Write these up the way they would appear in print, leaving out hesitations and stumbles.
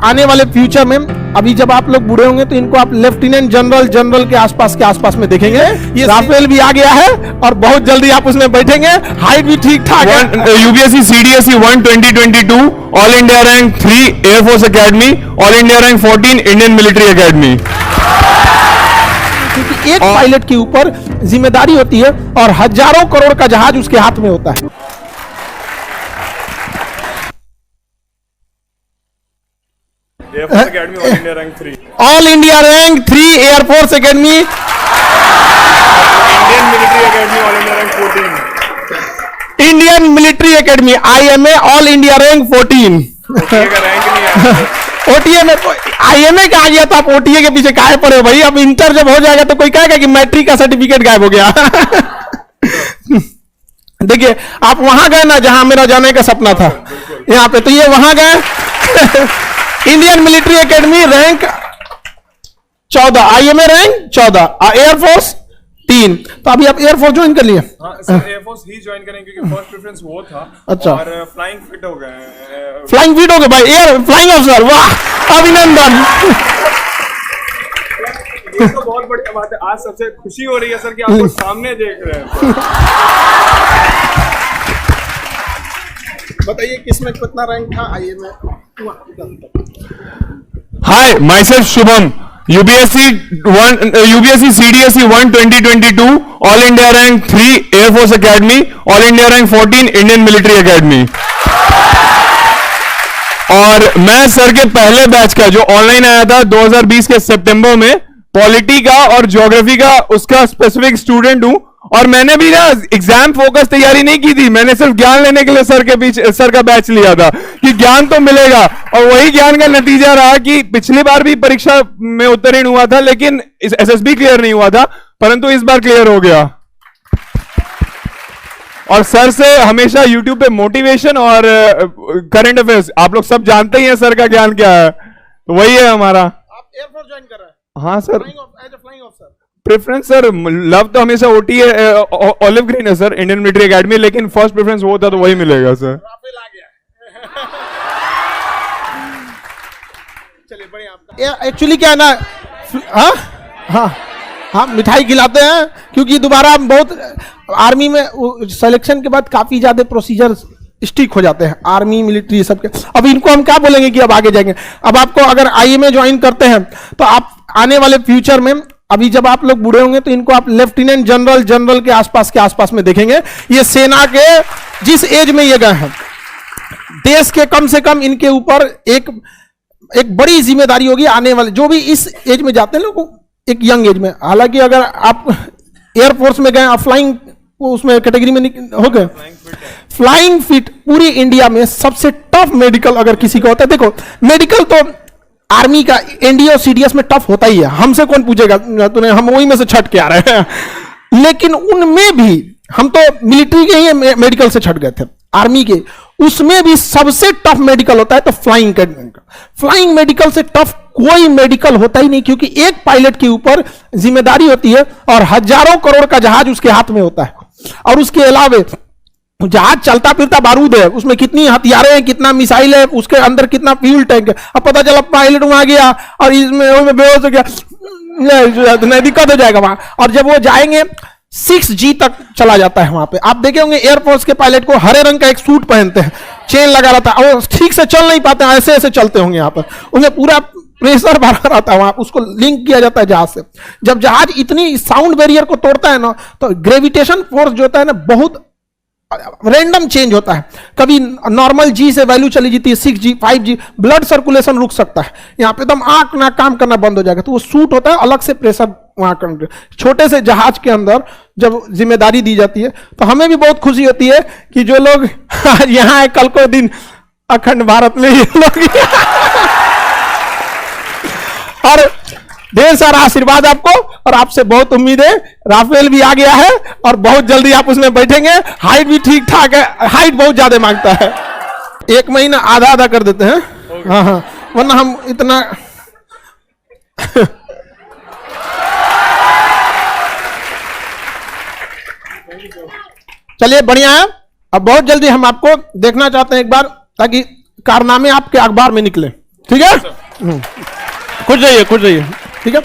आने वाले फ्यूचर में, अभी जब आप लोग बूढ़े होंगे तो इनको आप लेफ्टिनेंट जनरल के आसपास में देखेंगे। ये राफेल भी आ गया है और बहुत जल्दी आप उसमें बैठेंगे। हाइट भी ठीक ठाक है। UPSC CDSE 1 2022 all India rank 3 air force academy, all India rank 14 Indian military academy. क्योंकि एक पायलट के ऊपर जिम्मेदारी होती है और हजारों करोड़ का जहाज उसके हाथ में होता है। Air force academy all India rank 3, all India rank 3 air force academy, Indian military academy all India rank 14, Indian military academy IMA all India rank 14। Rank नहीं है। OTA में IMA का आ गया तो आप OTA के पीछे काहे पड़े हो भाई? अब इंटर जब हो जाएगा तो कोई कहेगा कि मैट्रिक का सर्टिफिकेट गायब हो गया। देखिए आप वहां गए ना जहां मेरा जाने का सपना था, यहाँ पे, तो ये वहां गए। Indian military academy rank 14, IMA rank 14, air force 3। तो अभी आप एयरफोर्स ज्वाइन कर लिए? हाँ सर, एयरफोर्स ही ज्वाइन करेंगे क्योंकि फर्स्ट प्रेफरेंस वो था। अच्छा। और फ्लाइंग फिट हो गए। फ्लाइंग फिट हो गए भाई, एयर फ्लाइंग ऑफिसर, वाह अभिनंदन। ये तो बहुत बढ़िया बात है। आज सबसे खुशी हो रही है सर कि आपको सामने देख रहे हैं। बताइए किसमें कितना रैंक था IMA? Hi, my self Shubham, UPSC CDSE 1 2022 all India rank 3 air force academy, all India rank 14 Indian military academy. और मैं सर के पहले बैच का जो ऑनलाइन आया था 2020 के सितंबर में, पॉलिटी का और ज्योग्राफी का उसका स्पेसिफिक स्टूडेंट हूं। और मैंने भी ना एग्जाम फोकस तैयारी नहीं की थी, मैंने सिर्फ ज्ञान लेने के लिए सर का बैच लिया था कि ज्ञान तो मिलेगा। और वही ज्ञान का नतीजा रहा कि पिछली बार भी परीक्षा में उत्तीर्ण हुआ था लेकिन SSB क्लियर नहीं हुआ था, परंतु इस बार क्लियर हो गया। और सर से हमेशा YouTube पे मोटिवेशन और करंट अफेयर्स, आप लोग सब जानते ही हैं सर का ज्ञान क्या है, तो वही है हमारा। आप एयरफोर्स ज्वाइन कर रहे हैं? हाँ sir, flying officer. Preference sir, love तो हमेशा OTA ऑलिव ग्रीन है सर, इंडियन मिलिट्री एकेडमी, लेकिन फर्स्ट प्रेफरेंस वो था तो वही मिलेगा सर। राफेल आ गया। चलिए बढ़िया। आपका एक्चुअली क्या है ना, हाँ हाँ हाँ, मिठाई खिलाते हैं क्योंकि दोबारा हम बहुत आर्मी में सिलेक्शन के बाद काफी ज्यादा प्रोसीजर स्टिक हो जाते हैं, आर्मी मिलिट्री सबके। अब इनको हम क्या बोलेंगे कि अब आगे जाएंगे। अब आपको अगर IMA ज्वाइन करते हैं तो आप आने वाले फ्यूचर में, अभी जब आप लोग बूढ़े होंगे तो इनको आप लेफ्टिनेंट जनरल के आसपास में देखेंगे। ये सेना के जिस एज में ये गए हैं, देश के कम से कम इनके ऊपर एक बड़ी जिम्मेदारी होगी आने वाले, जो भी इस एज में जाते हैं लोग, एक यंग एज में। हालांकि अगर आप एयरफोर्स में गए, आप फ्लाइंग उसमें कैटेगरी में हो गए, फ्लाइंग फिट पूरी इंडिया में सबसे टफ मेडिकल अगर किसी का होता है, देखो मेडिकल तो आर्मी का NDA और CDS में टफ होता ही है, हमसे कौन पूछेगा, तूने, हम वही में से छट के आ रहे हैं। लेकिन उनमें भी हम तो मिलिट्री के ही मेडिकल से छट गए थे, आर्मी के, उसमें भी सबसे टफ मेडिकल होता है तो फ्लाइंग का। फ्लाइंग मेडिकल से टफ कोई मेडिकल होता ही नहीं, क्योंकि एक पायलट के ऊपर जिम्मेदारी होती है और हजारों करोड़ का जहाज उसके हाथ में होता है। और उसके अलावा जहाज चलता फिरता बारूद है, उसमें कितनी हथियारें हैं, कितना मिसाइल है, उसके अंदर कितना फ्यूल टैंक है। अब पता चला पायलट वहां गया और इसमें बेहोश हो गया, नहीं दिक्कत हो जाएगा वहां। और जब वो जाएंगे 6G तक चला जाता है वहां पे। आप देखे होंगे एयरफोर्स के पायलट को हरे रंग का एक सूट पहनते हैं, चेन लगा रहता है, और ठीक से चल नहीं पाते, ऐसे ऐसे चलते होंगे यहाँ पर, उन्हें पूरा प्रेशर भरा रहता है वहां, उसको लिंक किया जाता है जहाज से। जब जहाज इतनी साउंड बैरियर को तोड़ता है ना, तो ग्रेविटेशन फोर्स जो होता है ना, बहुत रैंडम चेंज होता है। कभी नॉर्मल G से वैल्यू चली जाती है 6G 5G, ब्लड सर्कुलेशन रुक सकता है, यहाँ पे एकदम आंख ना काम करना बंद हो जाएगा। तो वो सूट होता है, अलग से प्रेशर वहां कर, छोटे से जहाज के अंदर जब जिम्मेदारी दी जाती है तो हमें भी बहुत खुशी होती है कि जो लोग यहाँ है, कल को दिन अखंड भारत में ये लोग और ढेर सारा आशीर्वाद आपको, और आपसे बहुत उम्मीद है। राफेल भी आ गया है और बहुत जल्दी आप उसमें बैठेंगे। हाइट भी ठीक ठाक है, हाइट बहुत ज्यादा मांगता है, 1 महीना आधा आधा कर देते हैं। हाँ हाँ, वरना हम इतना चलिए बढ़िया है। अब बहुत जल्दी हम आपको देखना चाहते हैं एक बार, ताकि कारनामे आपके अखबार में निकले। ठीक है, खुश रहिए, खुश रहिए, ठीक है।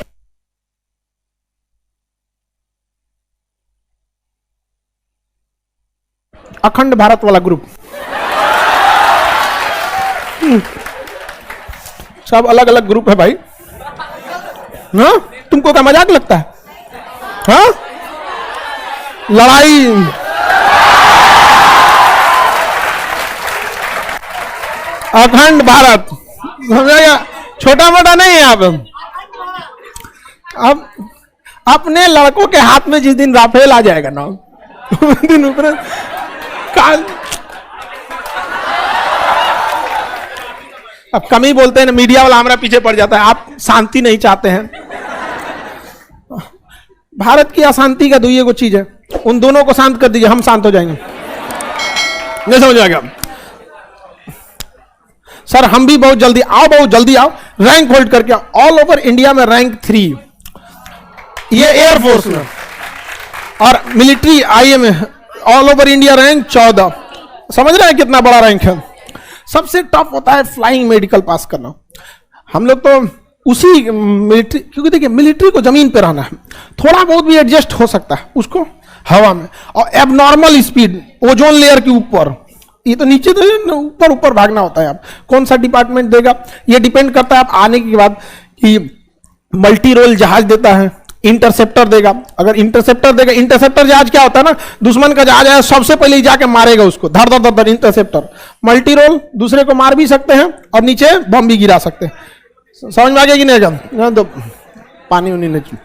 अखंड भारत वाला ग्रुप, सब अलग अलग ग्रुप है भाई। हाँ, तुमको क्या मजाक लगता है? हाँ, लड़ाई अखंड भारत, समझा? छोटा मोटा नहीं है। अब अपने लड़कों के हाथ में जिस दिन राफेल आ जाएगा ना, उस दिन ऊपर काल, अब कम ही बोलते हैं ना, मीडिया वाला हमारा पीछे पड़ जाता है। आप शांति नहीं चाहते हैं। भारत की अशांति का दुइये को चीज है, उन दोनों को शांत कर दीजिए, हम शांत हो जाएंगे। नहीं समझ आ गया सर? हम भी बहुत जल्दी आओ, बहुत जल्दी आओ, रैंक होल्ड करके आओ। ऑल ओवर इंडिया में रैंक 3, ये एयरफोर्स में, और मिलिट्री आईए में ऑल ओवर इंडिया रैंक 14। समझ रहे हैं कितना बड़ा रैंक है? सबसे टफ होता है फ्लाइंग मेडिकल पास करना। हम लोग तो उसी मिलिट्री, क्योंकि देखिए मिलिट्री को जमीन पे रहना है, थोड़ा बहुत भी एडजस्ट हो सकता है उसको हवा में, और एबनॉर्मल स्पीड ओजोन लेयर के ऊपर, ये तो नीचे तो ऊपर ऊपर भागना होता है। आप कौन सा डिपार्टमेंट देगा ये डिपेंड करता है आप आने के बाद, कि मल्टी रोल जहाज देता है, इंटरसेप्टर देगा। अगर इंटरसेप्टर देगा, इंटरसेप्टर जहाज क्या होता है ना, दुश्मन का जहाज है सबसे पहले जाके मारेगा उसको, धर धर धर धर। इंटरसेप्टर मल्टी रोल, दूसरे को मार भी सकते हैं और नीचे बम भी गिरा सकते हैं। समझ में आ गया कि नहीं? तो पानी उनी नहीं